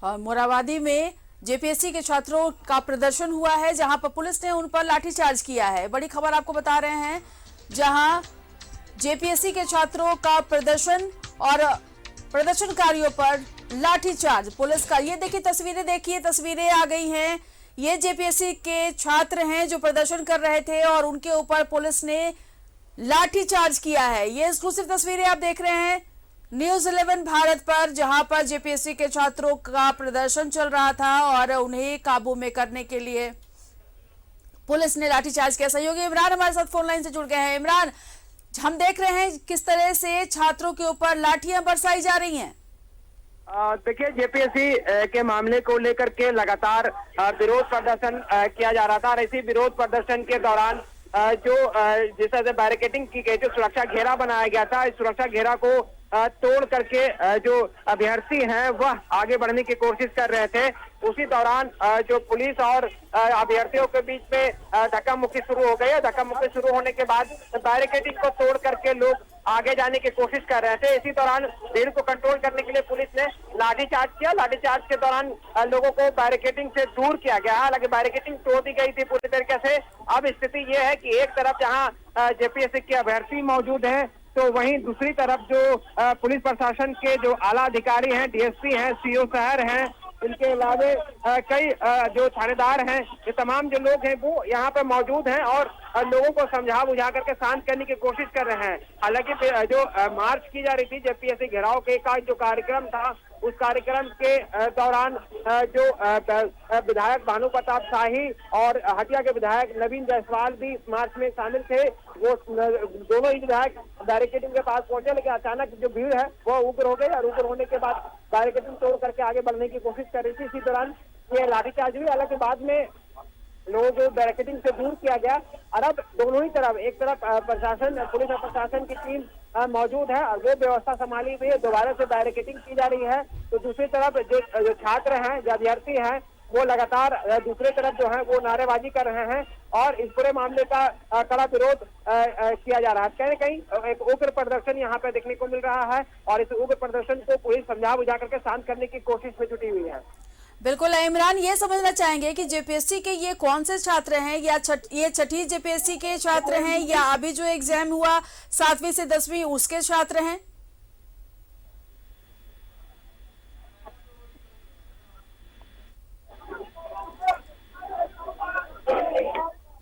मोराबादी में जेपीएससी के छात्रों का प्रदर्शन हुआ है, जहां पर पुलिस ने उन पर लाठीचार्ज किया है। बड़ी खबर आपको बता रहे हैं, जहां जेपीएससी के छात्रों का प्रदर्शन और प्रदर्शनकारियों पर लाठीचार्ज पुलिस का। ये देखिए तस्वीरें, देखिए तस्वीरें आ गई हैं। ये जेपीएससी के छात्र हैं जो प्रदर्शन कर रहे थे और उनके ऊपर पुलिस ने लाठीचार्ज किया है। ये एक्सक्लूसिव तस्वीरें आप देख रहे हैं न्यूज़ 11 भारत पर, जहां पर जेपीएससी के छात्रों का प्रदर्शन चल रहा था और उन्हें काबू में करने के लिए पुलिस ने लाठीचार्ज किया। सहयोगी इमरान हमारे साथ फोन लाइन से जुड़ गए हैं। इमरान, हम देख रहे हैं किस तरह से छात्रों के ऊपर लाठियां बरसाई जा रही हैं। देखिए, जेपीएससी के मामले को लेकर के लगातार विरोध प्रदर्शन किया जा रहा था और इसी विरोध प्रदर्शन के दौरान जो जिस तरह से बैरिकेडिंग की गई, जो सुरक्षा घेरा बनाया गया था, इस सुरक्षा घेरा को तोड़ करके जो अभ्यर्थी हैं वह आगे बढ़ने की कोशिश कर रहे थे। उसी दौरान जो पुलिस और अभ्यर्थियों के बीच में धक्का मुक्की शुरू हो गई है। धक्का मुक्की शुरू होने के बाद बैरिकेडिंग को तोड़ करके लोग आगे जाने की कोशिश कर रहे थे। इसी दौरान भीड़ को कंट्रोल करने के लिए पुलिस ने लाठीचार्ज किया। लाठीचार्ज के दौरान लोगों को बैरिकेडिंग से दूर किया गया। हालांकि बैरिकेडिंग तोड़ दी गई थी पूरी तरीके से। अब स्थिति ये है कि एक तरफ जहां जेपीएससी के अभ्यर्थी मौजूद हैं, तो वहीं दूसरी तरफ जो पुलिस प्रशासन के जो आला अधिकारी हैं, डीएसपी हैं, सीओ शहर हैं, इनके अलावा कई जो थानेदार हैं, ये तमाम जो लोग हैं वो यहाँ पे मौजूद हैं और लोगों को समझा बुझा करके शांत करने की कोशिश कर रहे हैं। हालांकि जो मार्च की जा रही थी जेपीएससी घेराव के का जो कार्यक्रम था, उस कार्यक्रम के दौरान जो विधायक भानु प्रताप शाही और हटिया के विधायक नवीन जायसवाल भी इस मार्च में शामिल थे। वो दोनों ही विधायक बैरिकेडिंग के पास पहुंचे, लेकिन अचानक जो भीड़ है वो उग्र हो गई और उग्र होने के बाद बैरिकेडिंग तोड़ करके आगे बढ़ने की कोशिश कर रही थी। इसी दौरान ये लाठीचार्ज हुई। हालांकि बाद में लोगों को बैरिकेडिंग से दूर किया गया और अब दोनों ही तरफ, एक तरफ प्रशासन, पुलिस और प्रशासन की टीम मौजूद है और वो व्यवस्था संभाली हुई है, दोबारा से बैरिकेडिंग की जा रही है। तो दूसरी तरफ जो छात्र हैं, जो अभ्यर्थी हैं, वो लगातार दूसरे तरफ जो है वो नारेबाजी कर रहे हैं और इस पूरे मामले का कड़ा विरोध किया जा रहा है। कहीं कहीं एक उग्र प्रदर्शन यहाँ पे देखने को मिल रहा है और इस उग्र प्रदर्शन को पुलिस समझा बुझा करके शांत करने की कोशिश में जुटी हुई है। बिल्कुल इमरान, ये समझना चाहेंगे कि जेपीएससी के ये कौन से छात्र हैं, या ये छठी जेपीएससी के छात्र हैं या अभी जो एग्जाम हुआ 7वीं से 10वीं उसके छात्र हैं?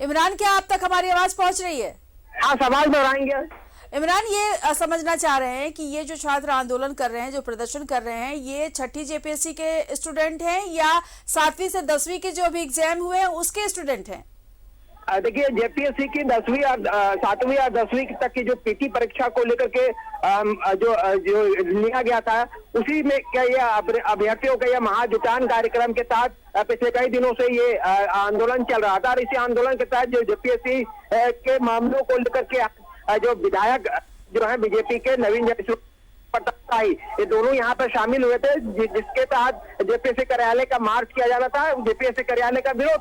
इमरान, क्या आप तक हमारी आवाज पहुंच रही है? हाँ, सवाल दोहराएंगे। इमरान, ये समझना चाह रहे हैं कि ये जो छात्र आंदोलन कर रहे हैं, जो प्रदर्शन कर रहे हैं, ये छठी जेपीएससी के स्टूडेंट हैं या 7वीं से 10वीं के जो अभी एग्जाम हुए हैं उसके स्टूडेंट हैं? देखिए, जेपीएससी की 10वीं और 7वीं और 10वीं तक की जो पीटी परीक्षा को लेकर के जो लिया गया था, उसी में क्या ये अभ्यर्थियों का यह महाजुटान कार्यक्रम के तहत पिछले कई दिनों से ये आंदोलन चल रहा था और इसी आंदोलन के तहत जो जेपीएससी के मामलों को लेकर के जो विधायक जो है बीजेपी के नवीन जायसवाल, ये दोनों यहाँ पर शामिल हुए थे, जिसके तहत जेपीएससी कार्यालय का मार्च किया जाना था, जेपीएससी कार्यालय का विरोध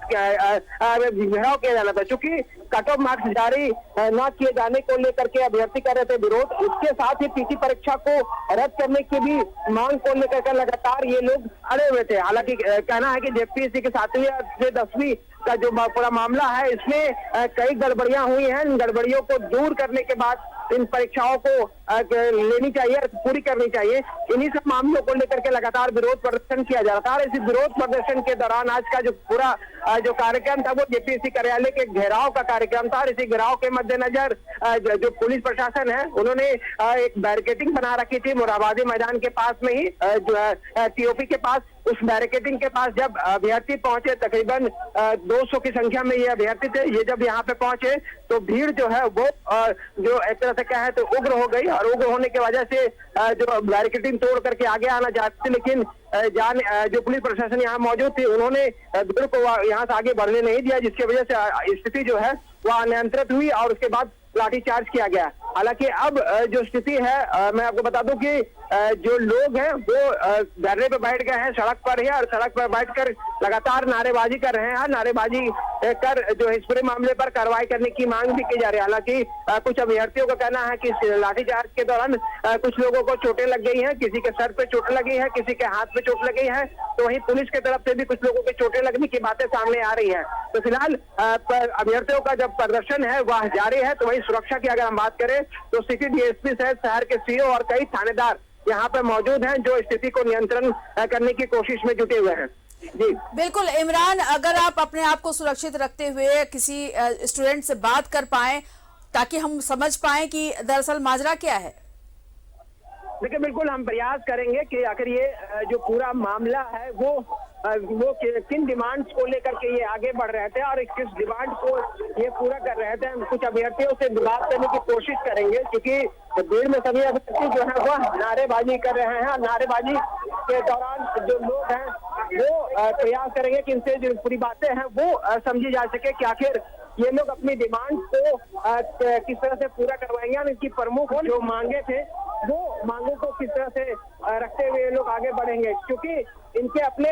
घेराव किया जाना था। चूंकि कट ऑफ मार्क्स जारी न किए जाने को लेकर के अभ्यर्थी कर रहे थे विरोध, उसके साथ ही पीटी परीक्षा को रद्द करने की भी मांग को लेकर के लगातार ये लोग अड़े हुए थे। हालांकि कहना है कि जेपीएससी के 7वीं से 10वीं का जो पूरा मामला है, इसमें कई गड़बड़ियां हुई हैं। इन गड़बड़ियों को दूर करने के बाद इन परीक्षाओं को लेनी चाहिए, पूरी करनी चाहिए। इन्हीं सब मामलों को लेकर के लगातार विरोध प्रदर्शन किया जा रहा था और इसी विरोध प्रदर्शन के दौरान आज का जो पूरा जो कार्यक्रम था वो जेपीएससी कार्यालय के घेराव का कार्यक्रम था और इसी घेराव के मद्देनजर जो पुलिस प्रशासन है उन्होंने एक बैरिकेडिंग बना रखी थी मोराबादी मैदान के पास में ही, जो टीओपी के पास। उस बैरिकेडिंग के पास जब अभ्यर्थी पहुंचे, तकरीबन 200 की संख्या में ये अभ्यर्थी थे, ये जब यहाँ पे पहुंचे तो भीड़ जो है वो जो एक तरह से कहे तो उग्र हो गई और उग्र होने की वजह से जो बैरिकेडिंग तोड़ करके आगे आना चाहते थे, लेकिन जो पुलिस प्रशासन यहाँ मौजूद थी उन्होंने भीड़ को यहाँ से आगे बढ़ने नहीं दिया, जिसकी वजह से स्थिति जो है वह अनियंत्रित हुई और उसके बाद लाठीचार्ज किया गया। हालांकि अब जो स्थिति है, मैं आपको बता दूं कि जो लोग हैं वो धरने पे बैठ गए हैं सड़क पर ही और सड़क पर बैठकर लगातार नारेबाजी कर रहे हैं। नारेबाजी कर जो इस पूरे मामले पर कार्रवाई करने की मांग भी की जा रही है। हालांकि कुछ अभ्यर्थियों का कहना है कि लाठीचार्ज के दौरान कुछ लोगों को चोटें लग गई हैं, किसी के सर पे चोट लगी है, किसी के हाथ पे चोट लगी है, तो वहीं पुलिस की तरफ से भी कुछ लोगों के चोटें लगने की बातें सामने आ रही है। तो फिलहाल अभ्यर्थियों का जब प्रदर्शन है वह जारी है। तो वहीं सुरक्षा की अगर हम बात करें तो सिटी डीएसपी सहित शहर के सीओ और कई थानेदार यहाँ पर मौजूद हैं जो स्थिति को नियंत्रण करने की कोशिश में जुटे हुए हैं। जी बिल्कुल इमरान, अगर आप अपने आप को सुरक्षित रखते हुए किसी स्टूडेंट से बात कर पाए ताकि हम समझ पाए कि दरअसल माजरा क्या है। देखिए बिल्कुल हम प्रयास करेंगे कि आखिर ये जो पूरा मामला है वो किन डिमांड्स को लेकर के ये आगे बढ़ रहे थे और किस डिमांड को ये पूरा कर रहे थे। हम कुछ अभ्यर्थियों से बात करने की कोशिश करेंगे क्योंकि भीड़ में सभी अभ्यर्थी जो है वह नारेबाजी कर रहे हैं। नारेबाजी के दौरान जो लोग हैं वो प्रयास करेंगे कि इनसे जो पूरी बातें हैं वो समझी जा सके कि आखिर ये लोग अपनी डिमांड को किस तरह से पूरा करवाएंगे और इनकी प्रमुख जो मांगे थे वो मांगों को किस तरह से रखते हुए ये लोग आगे बढ़ेंगे। क्योंकि इनके अपने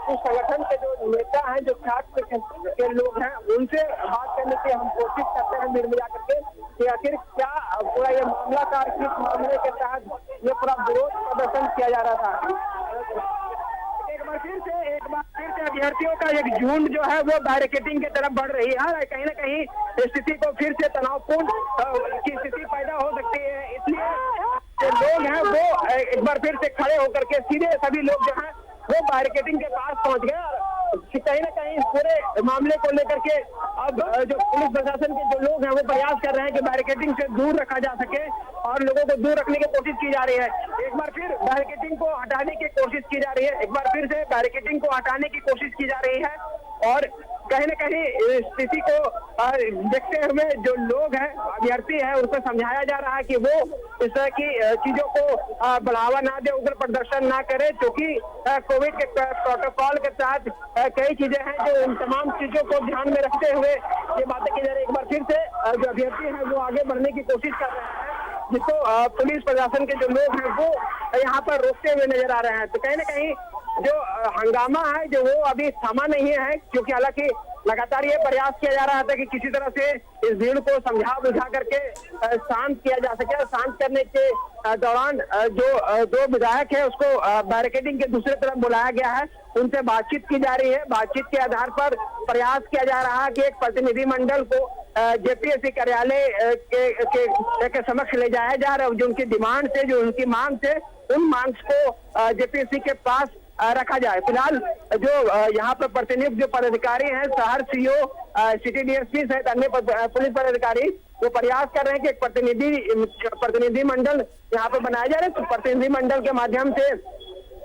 कुछ संगठन के जो नेता हैं, जो छात्र के लोग हैं, उनसे बात करने की हम कोशिश करते हैं मिल मिला करके कि आखिर क्या पूरा ये मामला था, किस मामले के तहत ये पूरा विरोध प्रदर्शन किया जा रहा था। एक बार फिर से अभ्यर्थियों का एक झुंड जो है वो बैरिकेडिंग की तरफ बढ़ रही है। कहीं ना कहीं स्थिति को फिर से तनावपूर्ण की स्थिति पैदा हो सकती है। इसलिए जो लोग हैं वो एक बार फिर से खड़े होकर के सीधे सभी लोग जो हैं वो बैरिकेडिंग के पास पहुंच गए और कहीं ना कहीं इस पूरे मामले को लेकर के अब जो पुलिस प्रशासन के जो लोग हैं वो प्रयास कर रहे हैं कि बैरिकेडिंग से दूर रखा जा सके और लोगों को दूर रखने की कोशिश की जा रही है। एक बार फिर बैरिकेडिंग को हटाने की कोशिश की जा रही है, एक बार फिर से बैरिकेडिंग को हटाने की कोशिश की जा रही है और कहीं ना कहीं स्थिति को देखते हुए जो लोग हैं, अभ्यर्थी हैं, उनको समझाया जा रहा है कि वो इस तरह की चीजों को बढ़ावा ना दे, उग्र प्रदर्शन ना करे, क्योंकि कोविड के प्रोटोकॉल के तहत कई चीजें हैं जो इन तमाम चीजों को ध्यान में रखते हुए ये बातें की जा रही है। एक बार फिर से जो अभ्यर्थी हैं वो आगे बढ़ने की कोशिश कर रहे हैं, जिसको पुलिस प्रशासन के जो लोग हैं वो यहाँ पर रोकते हुए नजर आ रहे हैं। तो कहीं ना कहीं जो हंगामा है जो वो अभी थमा नहीं है, क्योंकि हालांकि लगातार ये प्रयास किया जा रहा था कि किसी तरह से इस भीड़ को समझा बुझा करके शांत किया जा सके। शांत करने के दौरान जो दो विधायक है उसको बैरिकेडिंग के दूसरे तरफ बुलाया गया है, उनसे बातचीत की जा रही है। बातचीत के आधार पर प्रयास किया जा रहा है कि एक प्रतिनिधिमंडल को जेपीएससी कार्यालय के समक्ष ले जाया जा रहा है। जो उनकी डिमांड थे, जो उनकी मांग थे, उन मांग को जेपीएससी के पास रखा जाए। फिलहाल जो यहाँ पर प्रतिनियुक्त जो पदाधिकारी हैं, शहर सीओ, सिटी डीएसपी सहित अन्य पुलिस पदाधिकारी वो प्रयास कर रहे हैं कि एक प्रतिनिधि मंडल यहाँ पर बनाया जा रहा है। तो प्रतिनिधि मंडल के माध्यम से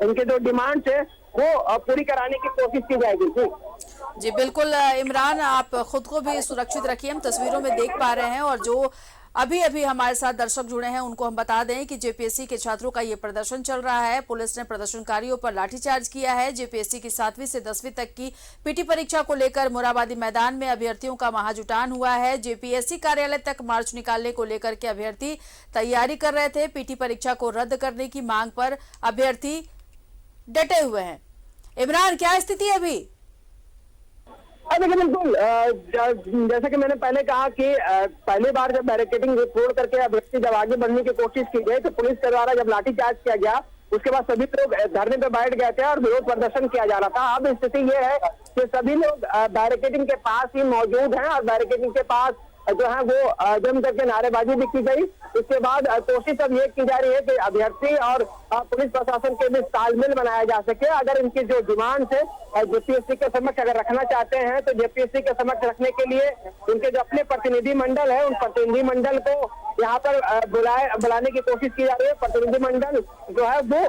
उनके जो डिमांड है वो पूरी कराने की कोशिश की जाएगी। जी बिल्कुल इमरान, आप खुद को भी सुरक्षित रखिए। हम तस्वीरों में देख पा रहे हैं और जो अभी हमारे साथ दर्शक जुड़े हैं उनको हम बता दें कि जेपीएससी के छात्रों का ये प्रदर्शन चल रहा है। पुलिस ने प्रदर्शनकारियों पर लाठीचार्ज किया है। जेपीएससी की 7वीं से 10वीं तक की पीटी परीक्षा को लेकर मोरहाबादी मैदान में अभ्यर्थियों का महाजुटान हुआ है। जेपीएससी कार्यालय तक मार्च निकालने को लेकर के अभ्यर्थी तैयारी कर रहे थे। पीटी परीक्षा को रद्द करने की मांग पर अभ्यर्थी डटे हुए हैं। इमरान, क्या स्थिति है अभी? देखिए बिल्कुल जैसा कि मैंने पहले कहा कि पहली बार जब बैरिकेडिंग तोड़ करके अभ्यर्थी जब आगे बढ़ने की कोशिश की गई तो पुलिस के द्वारा जब लाठीचार्ज किया गया उसके बाद सभी लोग धरने पर बैठ गए थे और विरोध प्रदर्शन किया जा रहा था। अब स्थिति ये है कि सभी लोग बैरिकेडिंग के पास ही मौजूद हैं और बैरिकेडिंग के पास जो है वो जम करके नारेबाजी भी की गई। इसके बाद कोशिश अब ये की जा रही है कि अभ्यर्थी और पुलिस प्रशासन के बीच तालमेल बनाया जा सके। अगर इनकी जो डिमांड है जेपीएससी के समक्ष अगर रखना चाहते हैं तो जेपीएससी के समक्ष रखने के लिए उनके जो अपने प्रतिनिधि मंडल है उन प्रतिनिधि मंडल को यहाँ पर बुलाने की कोशिश की जा रही है। प्रतिनिधि मंडल जो है वो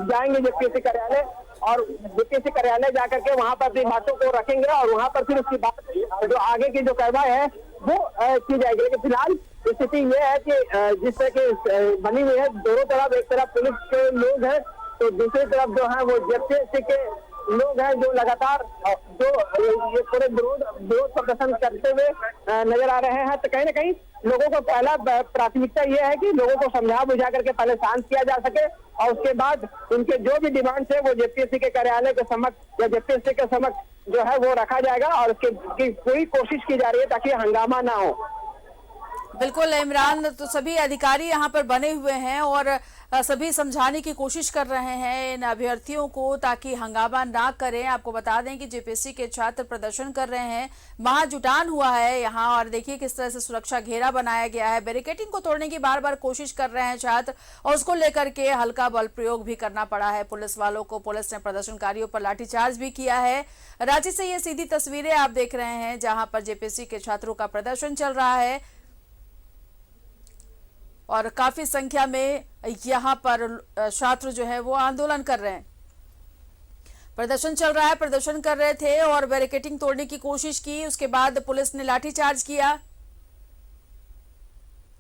जाएंगे जेपीएससी कार्यालय और जेपीएससी कार्यालय जाकर के वहां पर अपनी बातों को रखेंगे और वहां पर फिर उसकी बात जो आगे की जो कार्रवाई है वो की जाएगी। लेकिन फिलहाल स्थिति ये है कि जिस तरह की बनी हुई है, दोनों तरफ, एक तरफ पुलिस के लोग हैं तो दूसरी तरफ जो है वो जेपीएससी के लोग हैं जो लगातार जो ये पूरे विरोध प्रदर्शन करते हुए नजर आ रहे हैं। तो कहीं ना कहीं लोगों को पहला प्राथमिकता ये है कि लोगों को समझा बुझा करके पहले शांत किया जा सके और उसके बाद उनके जो भी डिमांड्स है वो जेपीएससी के कार्यालय के समक्ष या जेपीएससी के समक्ष जो है वो रखा जाएगा और उसकी पूरी कोशिश की जा रही है ताकि हंगामा ना हो। बिल्कुल इमरान, तो सभी अधिकारी यहाँ पर बने हुए हैं और सभी समझाने की कोशिश कर रहे हैं इन अभ्यर्थियों को ताकि हंगामा ना करें। आपको बता दें कि जेपीएससी के छात्र प्रदर्शन कर रहे हैं, महाजुटान हुआ है यहाँ और देखिए किस तरह से सुरक्षा घेरा बनाया गया है। बैरिकेडिंग को तोड़ने की बार बार कोशिश कर रहे हैं छात्र और उसको लेकर के हल्का बल प्रयोग भी करना पड़ा है पुलिस वालों को। पुलिस ने प्रदर्शनकारियों पर लाठीचार्ज भी किया है। रांची से ये सीधी तस्वीरें आप देख रहे हैं जहां पर जेपीएससी के छात्रों का प्रदर्शन चल रहा है और काफी संख्या में यहाँ पर छात्र जो है वो आंदोलन कर रहे हैं। प्रदर्शन चल रहा है, प्रदर्शन कर रहे थे और बैरिकेडिंग तोड़ने की कोशिश की, उसके बाद पुलिस ने लाठीचार्ज किया।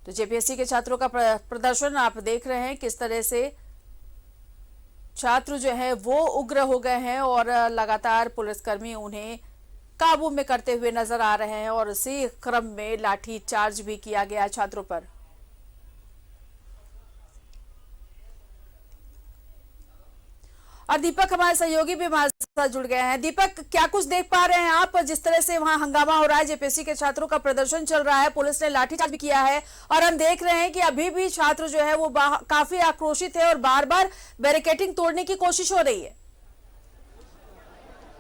तो जेपीएससी के छात्रों का प्रदर्शन आप देख रहे हैं किस तरह से छात्र जो है वो उग्र हो गए हैं और लगातार पुलिसकर्मी उन्हें काबू में करते हुए नजर आ रहे हैं और इसी क्रम में लाठीचार्ज भी किया गया छात्रों पर। और दीपक हमारे सहयोगी भी हमारे साथ जुड़ गए हैं। दीपक, क्या कुछ देख पा रहे हैं आप जिस तरह से वहां हंगामा हो रहा है, जेपीएससी के छात्रों का प्रदर्शन चल रहा है, पुलिस ने लाठीचार्ज भी किया है और हम देख रहे हैं कि अभी भी छात्र जो है वो काफी आक्रोशित है और बार बार बैरिकेडिंग तोड़ने की कोशिश हो रही है।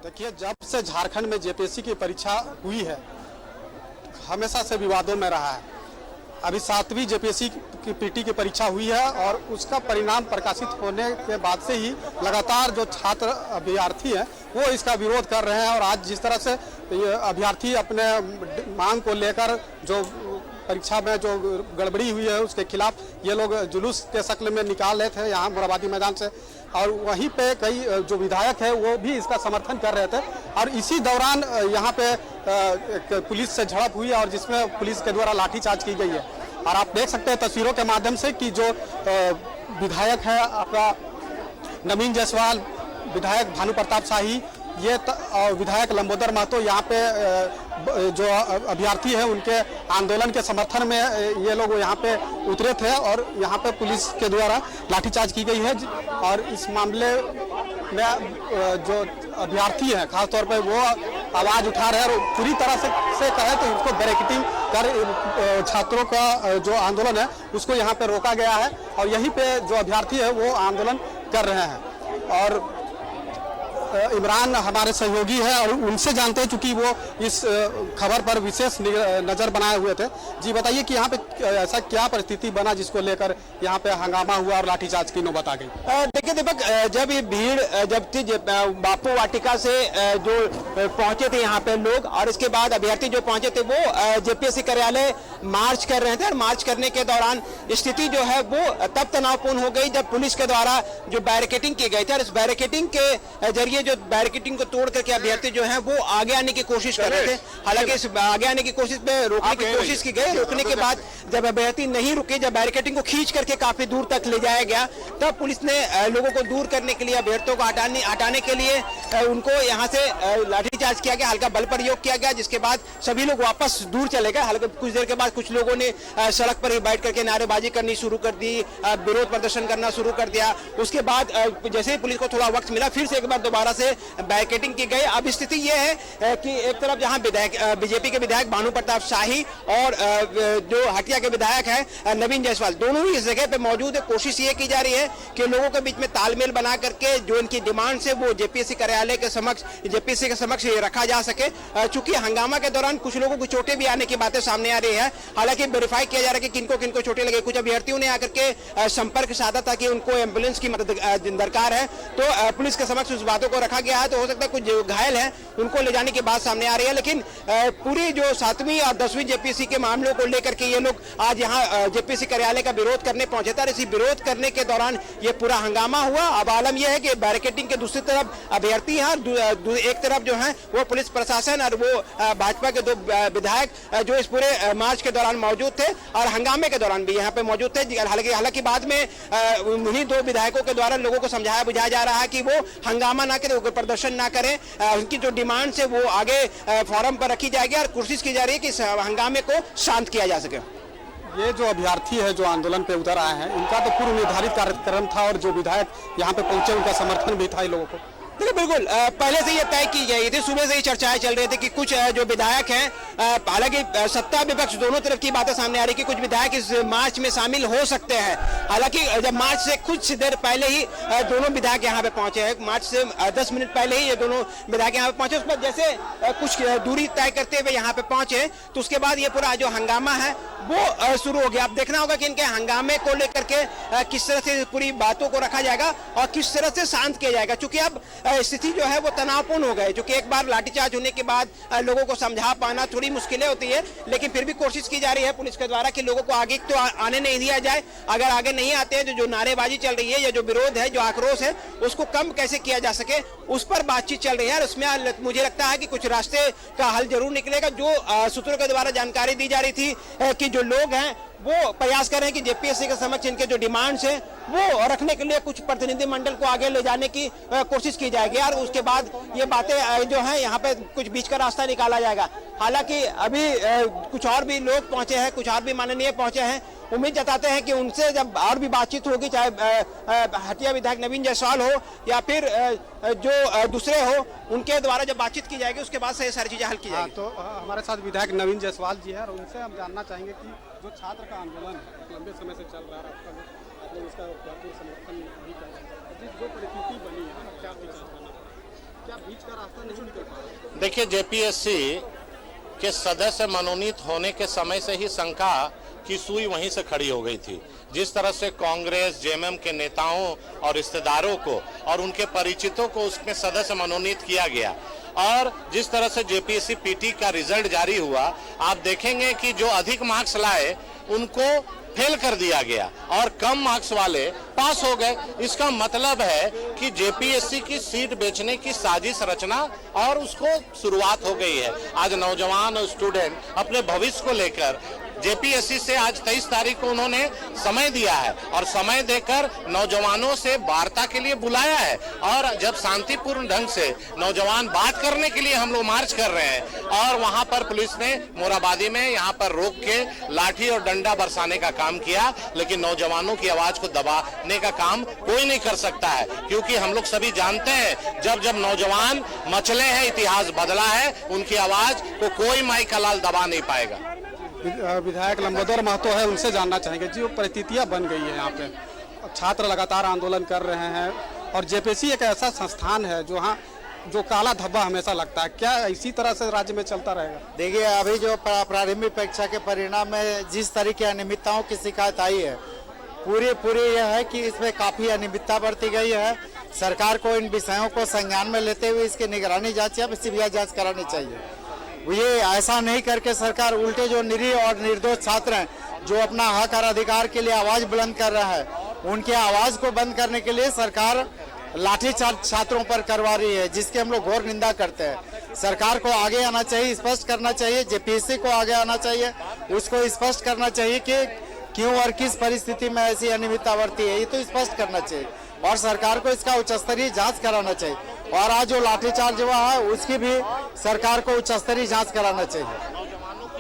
देखिए, जब से झारखंड में जेपीएससी की परीक्षा हुई है हमेशा से विवादों में रहा है। अभी 7वीं जेपीएससी की पीटी की परीक्षा हुई है और उसका परिणाम प्रकाशित होने के बाद से ही लगातार जो छात्र अभ्यर्थी हैं वो इसका विरोध कर रहे हैं। और आज जिस तरह से अभ्यर्थी अपने मांग को लेकर जो परीक्षा में जो गड़बड़ी हुई है उसके खिलाफ ये लोग जुलूस के शक्ल में निकाल रहे थे यहाँ मोराबादी मैदान से, और वहीं पे कई जो विधायक है वो भी इसका समर्थन कर रहे थे। और इसी दौरान यहाँ पे एक पुलिस से झड़प हुई और जिसमें पुलिस के द्वारा लाठीचार्ज की गई है। और आप देख सकते हैं तस्वीरों के माध्यम से कि जो विधायक है आपका नवीन जायसवाल, विधायक भानु प्रताप शाही, ये विधायक लंबोदर महतो यहाँ पे जो अभ्यर्थी है उनके आंदोलन के समर्थन में ये लोग यहाँ पे उतरे थे और यहाँ पे पुलिस के द्वारा लाठीचार्ज की गई है। और इस मामले में जो अभ्यर्थी हैं खासतौर पे वो आवाज उठा रहे हैं और पूरी तरह से कहें तो इसको बैरिकेडिंग कर छात्रों का जो आंदोलन है उसको यहाँ पे रोका गया है और यहीं पे जो अभ्यर्थी है वो आंदोलन कर रहे हैं। और इमरान हमारे सहयोगी है और उनसे जानते हैं चूंकि वो इस खबर पर विशेष नजर बनाए हुए थे। जी बताइए कि यहाँ पे ऐसा क्या परिस्थिति बना जिसको लेकर यहाँ पे हंगामा हुआ और लाठीचार्ज की नौबत आ गई? देखिए दीपक, जब ये भीड़ जब थी बापू वाटिका से जो पहुंचे थे यहाँ पे लोग और इसके बाद अभ्यर्थी जो पहुंचे थे वो जेपीएससी कार्यालय मार्च कर रहे थे और मार्च करने के दौरान स्थिति जो है वो तब तनावपूर्ण हो गई जब पुलिस के द्वारा जो बैरिकेडिंग की गई थी और इस बैरिकेडिंग के जरिए जो बैरिकेडिंग को तोड़ करके अभ्यर्थी जो है वो आगे आने की कोशिश कर रहे थे। हालांकि इस आगे आने की कोशिश में रोकने की कोशिश की गई, रोकने के बाद जब अभ्यर्थी नहीं रुके, जब बैरिकेडिंग को खींच करके काफी दूर तक ले जाया गया, तब पुलिस ने लोगों को दूर करने के लिए, अभ्यर्थियों को हटाने के लिए उनको यहाँ से लाठीचार्ज किया गया, हल्का बल प्रयोग किया गया, जिसके बाद सभी लोग वापस दूर चले गए। हालांकि कुछ देर के बाद कुछ लोगों ने सड़क पर ही बैठ करके नारेबाजी करनी शुरू कर दी, विरोध प्रदर्शन करना शुरू कर दिया। उसके बाद जैसे ही पुलिस को थोड़ा वक्त मिला फिर से एक बार दोबारा से बैरिकेडिंग की गई। अब स्थिति यह है कि एक तरफ जहां बीजेपी के विधायक भानु प्रताप शाही और जो हटिया के विधायक हैं नवीन जायसवाल, दोनों ही इस जगह पे मौजूद है। कोशिश ये की जा रही है कि लोगों के बीच में तालमेल बना करके जो इनकी डिमांड है वो जेपीएससी कार्यालय के समक्ष, जेपीएससी के समक्ष रखा जा सके। चूंकि हंगामा के दौरान कुछ लोगों को चोटें भी आने की बातें सामने आ रही है। हालांकि वेरीफाई किया जा रहा है कि किनको किनको चोटें लगे। कुछ अभ्यर्थियों ने आकर के संपर्क साधा था कि उनको एम्बुलेंस की मदद दरकार है, तो पुलिस के समक्ष उस बातों को रखा गया है। तो हो सकता है कुछ जो घायल हैं उनको ले जाने की बात सामने आ रही है। लेकिन पूरी जो 7वीं और 10वीं जेपीएससी के मामलों को लेकर के ये लोग आज यहाँ जेपीएससी कार्यालय का विरोध करने पहुंचे थे। इसी विरोध करने के दौरान ये पूरा हंगामा हुआ। अब आलम यह है कि बैरिकेडिंग के दूसरी तरफ अभ्यर्थी हैं, एक तरफ जो है वो पुलिस प्रशासन और वो भाजपा के 2 विधायक जो इस पूरे मार्च के दौरान मौजूद थे और हंगामे के दौरान भी यहाँ पे मौजूद थे। हालांकि बाद में उन्हीं 2 विधायकों के द्वारा लोगों को समझाया बुझाया जा रहा है कि वो हंगामा ना करें, प्रदर्शन ना करें, उनकी जो डिमांड है वो आगे फोरम पर रखी जाएगी और कोशिश की जा रही है कि इस हंगामे को शांत किया जा सके। ये जो अभ्यर्थी है जो आंदोलन पे उतर आए हैं, इनका तो पूर्व निर्धारित कार्यक्रम था और जो विधायक यहाँ पे पहुंचे उनका समर्थन भी था इन लोगों को। देखिए बिल्कुल पहले से ये तय की गई थी, सुबह से ही चर्चाएं चल रही थी कि कुछ जो विधायक हैं, हालांकि सत्ता विपक्ष दोनों तरफ की बातें सामने आ रही कि कुछ विधायक इस मार्च में शामिल हो सकते हैं। हालांकि जब मार्च से कुछ देर पहले ही दोनों विधायक यहाँ पे पहुंचे हैं, मार्च से 10 मिनट पहले ही ये दोनों विधायक यहाँ पे पहुंचे, उस पर जैसे कुछ दूरी तय करते हुए यहाँ पे पहुंचे तो उसके बाद ये पूरा जो हंगामा है वो शुरू हो गया। अब देखना होगा कि इनके हंगामे को लेकर के किस तरह से पूरी बातों को रखा जाएगा और किस तरह से शांत किया जाएगा, क्योंकि अब स्थिति जो है वो तनावपूर्ण हो गए। क्योंकि एक बार लाठीचार्ज होने के बाद लोगों को समझा पाना थोड़ी मुश्किलें होती है, लेकिन फिर भी कोशिश की जा रही है पुलिस के द्वारा कि लोगों को आगे तो आने नहीं दिया जाए। अगर आगे नहीं आते हैं तो जो नारेबाजी चल रही है या जो विरोध है, जो आक्रोश है, उसको कम कैसे किया जा सके उस पर बातचीत चल रही है। और उसमें मुझे लगता है कि कुछ रास्ते का हल जरूर निकलेगा। जो सूत्रों के द्वारा जानकारी दी जा रही थी कि जो लोग हैं वो प्रयास कर रहे हैं कि जेपीएससी के समक्ष इनके जो डिमांड्स हैं वो रखने के लिए कुछ प्रतिनिधिमंडल को आगे ले जाने की कोशिश की जाएगी और उसके बाद ये बातें जो हैं यहाँ पे कुछ बीच का रास्ता निकाला जाएगा। हालांकि अभी कुछ और भी लोग पहुंचे हैं, कुछ और भी माननीय पहुंचे हैं। उम्मीद जताते हैं कि उनसे जब और भी बातचीत होगी, चाहे हटिया विधायक नवीन जायसवाल हो या फिर जो दूसरे हो, उनके द्वारा जब बातचीत की जाएगी उसके बाद से सारी चीजें हल की जाएगी। तो हमारे साथ विधायक नवीन जायसवाल जी है और उनसे हम जानना चाहेंगे कि जो छात्र का आंदोलन लंबे समय से चल रहा है, आप लोग इसका समर्थन भी कर रहे हैं, जो परिस्थिति बनी है, क्या विचार बना, क्या बीच का रास्ता नहीं निकल पा रहा? देखिए, जेपीएससी के सदस्य मनोनीत होने के समय से ही शंका की सुई वहीं से खड़ी हो गई थी। जिस तरह से कांग्रेस जेएमएम के नेताओं और रिश्तेदारों को और उनके परिचितों को उसमें सदस्य मनोनीत किया गया और जिस तरह से जेपीएससी पीटी का रिजल्ट जारी हुआ, आप देखेंगे कि जो अधिक मार्क्स लाए उनको फेल कर दिया गया और कम मार्क्स वाले पास हो गए। इसका मतलब है कि जेपीएससी की सीट बेचने की साजिश रचना और उसको शुरुआत हो गई है। आज नौजवान और स्टूडेंट अपने भविष्य को लेकर जेपीएससी से आज 23 तारीख को उन्होंने समय दिया है और समय देकर नौजवानों से वार्ता के लिए बुलाया है और जब शांतिपूर्ण ढंग से नौजवान बात करने के लिए हम लोग मार्च कर रहे हैं और वहां पर पुलिस ने मोराबादी में यहां पर रोक के लाठी और डंडा बरसाने का काम किया, लेकिन नौजवानों की आवाज को दबाने का काम कोई नहीं कर सकता है, क्योंकि हम लोग सभी जानते हैं जब नौजवान मचले हैं, इतिहास बदला है, उनकी आवाज को कोई माई का लाल दबा नहीं पाएगा। विधायक लंबोदर महतो है, उनसे जानना चाहेंगे जी, वो परिस्थितियां बन गई है यहाँ पे, छात्र लगातार आंदोलन कर रहे हैं और जेपीएससी एक ऐसा संस्थान है जो काला धब्बा हमेशा लगता है, क्या इसी तरह से राज्य में चलता रहेगा? देखिए, अभी जो प्रारंभिक परीक्षा के परिणाम में जिस तरह की अनियमितताओं की शिकायत आई है, पूरी यह है कि इसमें काफी अनियमितता बरती गई है। सरकार को इन विषयों को संज्ञान में लेते हुए इसकी निगरानी जांच या सीबीआई जांच करानी चाहिए। ये ऐसा नहीं करके सरकार उल्टे जो निरीह और निर्दोष छात्र हैं, जो अपना हक और अधिकार के लिए आवाज बुलंद कर रहा है, उनके आवाज को बंद करने के लिए सरकार लाठीचार्ज छात्रों पर करवा रही है, जिसकी हम लोग घोर निंदा करते हैं। सरकार को आगे आना चाहिए, स्पष्ट करना चाहिए, जेपीएससी को आगे आना चाहिए, उसको स्पष्ट करना चाहिए कि क्यों और किस परिस्थिति में ऐसी अनियमितता बरती है, ये तो स्पष्ट करना चाहिए और सरकार को इसका उच्च स्तरीय जांच कराना चाहिए। और आज जो लाठीचार्ज हुआ है उसकी भी सरकार को उच्च स्तरीय जांच कराना चाहिए।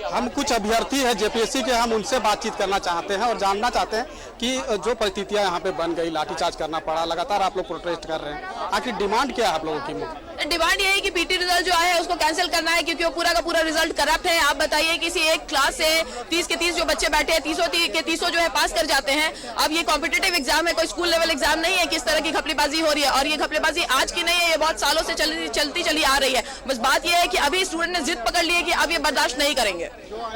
हम कुछ अभ्यर्थी हैं जेपीएससी के, हम उनसे बातचीत करना चाहते हैं और जानना चाहते हैं कि जो परिस्थितियां यहाँ पे बन गई, लाठीचार्ज करना पड़ा, लगातार आप लोग प्रोटेस्ट कर रहे हैं, आखिर डिमांड क्या है आप लोगों की? डिमांड ये है कि पीटी रिजल्ट जो है उसको कैंसिल करना है, क्योंकि वो पूरा का पूरा रिजल्ट करप्ट है। आप बताइए, किसी एक क्लास से 30 के 30 जो बच्चे बैठे हैं, 30 के 30 जो है पास कर जाते हैं। अब ये कॉम्पिटिटिव एग्जाम है, कोई स्कूल लेवल एग्जाम नहीं है। किस तरह की घपलेबाजी हो रही है, और ये घपलेबाजी आज की नहीं है, ये बहुत सालों से चलती चली आ रही है। बस बात ये है कि अभी स्टूडेंट ने जिद पकड़ ली है कि अब ये बर्दाश्त नहीं करेंगे।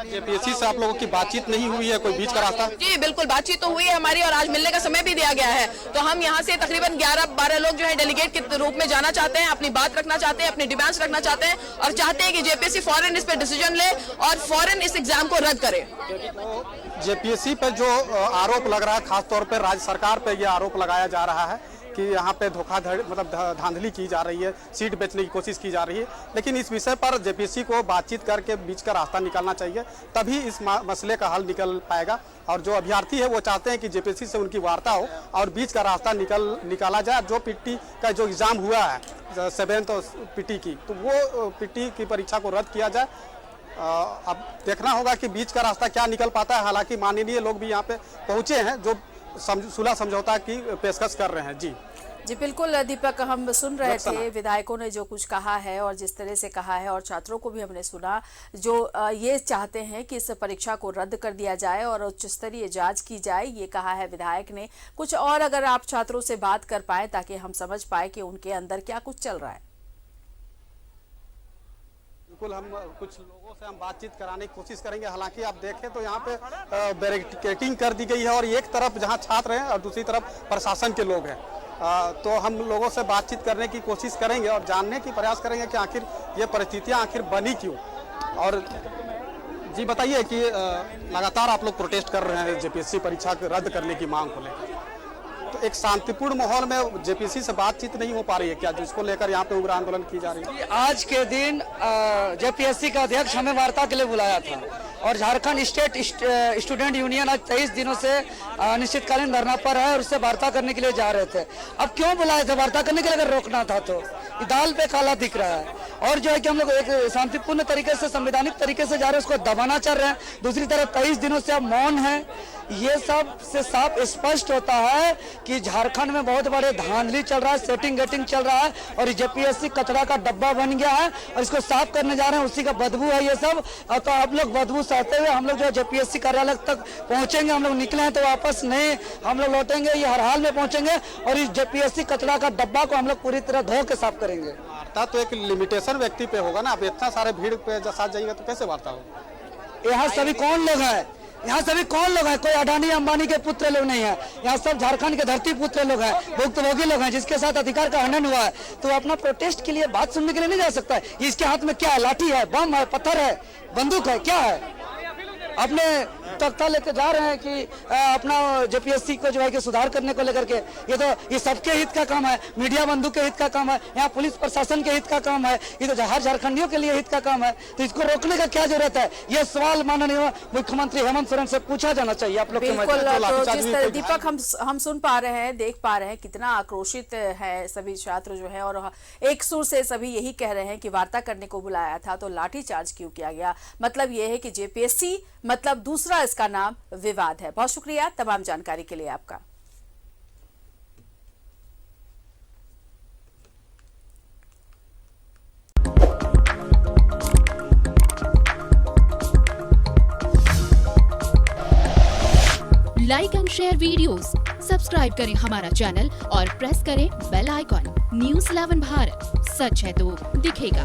जेपीएससी से आप लोगों की बातचीत नहीं हुई है, कोई बीच का रास्ता? जी बिल्कुल, बातचीत तो हुई है हमारी और आज मिलने का समय भी दिया गया है। तो हम यहाँ से तकरीबन 11-12 लोग जो है डेलीगेट के रूप में जाना चाहते हैं, अपनी बात रखना चाहते हैं, अपनी डिमांड्स रखना चाहते हैं और चाहते हैं कि जेपीएससी फौरन इस पे डिसीजन ले और फौरन इस एग्जाम को रद्द करे। जेपीएससी पे जो आरोप लग रहा है, खासतौर पे राज्य सरकार पे ये आरोप लगाया जा रहा है कि यहाँ पे धोखाधड़ी मतलब धांधली की जा रही है, सीट बेचने की कोशिश की जा रही है, लेकिन इस विषय पर जेपीएससी को बातचीत करके बीच का रास्ता निकालना चाहिए, तभी इस मसले का हल निकल पाएगा। और जो अभ्यर्थी है वो चाहते हैं कि जेपीएससी से उनकी वार्ता हो और बीच का रास्ता निकाला जाए। जो पीटी का जो एग्ज़ाम हुआ है 7th पीटी की, तो वो पीटी की परीक्षा को रद्द किया जाए अब देखना होगा कि बीच का रास्ता क्या निकल पाता है। हालांकि माननीय लोग भी यहाँ पे पहुंचे हैं जो सुलह समझौता की पेशकश कर रहे हैं। जी बिल्कुल दीपक, हम सुन रहे थे विधायकों ने जो कुछ कहा है और जिस तरह से कहा है, और छात्रों को भी हमने सुना जो ये चाहते हैं कि इस परीक्षा को रद्द कर दिया जाए और उच्च स्तरीय जांच की जाए, ये कहा है विधायक ने। कुछ और अगर आप छात्रों से बात कर पाए ताकि हम समझ पाए कि उनके अंदर क्या कुछ चल रहा है। बिल्कुल, हम कुछ लोगों से हम बातचीत कराने की कोशिश करेंगे। हालांकि आप देखें तो यहाँ पे बैरिकेडिंग कर दी गई है और एक तरफ जहाँ छात्र हैं और दूसरी तरफ प्रशासन के लोग हैं। तो हम लोगों से बातचीत करने की कोशिश करेंगे और जानने की प्रयास करेंगे कि आखिर ये परिस्थितियाँ आखिर बनी क्यों। और जी बताइए कि लगातार आप लोग प्रोटेस्ट कर रहे हैं जेपीएससी परीक्षा को रद्द करने की मांग को लेकर, तो एक शांतिपूर्ण माहौल में जेपीएससी से बातचीत नहीं हो पा रही है क्या, जिसको लेकर यहाँ पे उग्र आंदोलन की जा रही है? आज के दिन जेपीएससी का अध्यक्ष हमें वार्ता के लिए बुलाया था और झारखंड स्टेट स्टूडेंट यूनियन आज 23 दिनों से अनिश्चितकालीन धरना पर है और उससे वार्ता करने के लिए जा रहे थे। अब क्यों बुलाए थे? वार्ता करने के लिए अगर रोकना था तो दाल पे काला दिख रहा है। और जो है कि हम लोग एक शांतिपूर्ण तरीके से, संवैधानिक तरीके से जा रहे हैं, उसको दबाना चाह रहे हैं। दूसरी तरफ 23 दिनों से अब मौन है। ये सब से साफ स्पष्ट होता है कि झारखंड में बहुत बड़े धांधली चल रहा है, सेटिंग गेटिंग चल रहा है और जेपीएससी कचरा का डब्बा बन गया है और इसको साफ करने जा रहे हैं। उसी का बदबू है ये सब। तो आप लोग बदबू सहते हुए हम लोग जो जेपीएससी कार्यालय तक पहुंचेंगे। हम लोग निकले हैं तो वापस नहीं हम लोग लौटेंगे, ये हर हाल में पहुंचेंगे और इस जेपीएससी कचरा का डब्बा को हम लोग पूरी तरह धो के साफ करेंगे। वार्ता तो एक लिमिटेशन व्यक्ति पे होगा ना, आप इतना सारे भीड़ पे साथ जाइएगा तो कैसे वार्ता होगा? यहाँ सभी कौन लोग हैं? यहाँ सभी कौन लोग हैं? कोई अडानी अंबानी के पुत्र लोग नहीं है। यहाँ सब झारखंड के धरती पुत्र लोग हैं, भुक्तभोगी लोग हैं जिसके साथ अधिकार का हनन हुआ है। तो अपना प्रोटेस्ट के लिए, बात सुनने के लिए नहीं जा सकता है। इसके हाथ में क्या है? लाठी है, बम है, पत्थर है, बंदूक है, क्या है? अपने तख्ता लेके जा रहे हैं कि अपना जेपीएससी को जो है कि सुधार करने को लेकर के। ये सबके हित का काम है, मीडिया बंधु के हित का काम है, यहाँ पुलिस प्रशासन के हित का काम है, ये तो हर झारखंडियों के लिए हित का काम है। तो इसको रोकने का क्या जरूरत है? ये सवाल माननीय मुख्यमंत्री हेमंत सोरेन से पूछा जाना चाहिए। आप लोग बिल्कुल, तो जिस तरह दीपक हम सुन पा रहे हैं, देख पा रहे हैं कितना आक्रोशित है सभी छात्र जो है और एक सुर से सभी यही कह रहे हैं कि वार्ता करने को बुलाया था तो लाठीचार्ज क्यों किया गया। मतलब ये है कि जेपीएससी मतलब दूसरा इसका नाम विवाद है। बहुत शुक्रिया तमाम जानकारी के लिए आपका। Like and share videos, subscribe करें हमारा चैनल और प्रेस करें बेल आइकॉन। न्यूज़ 11 भारत, सच है तो दिखेगा।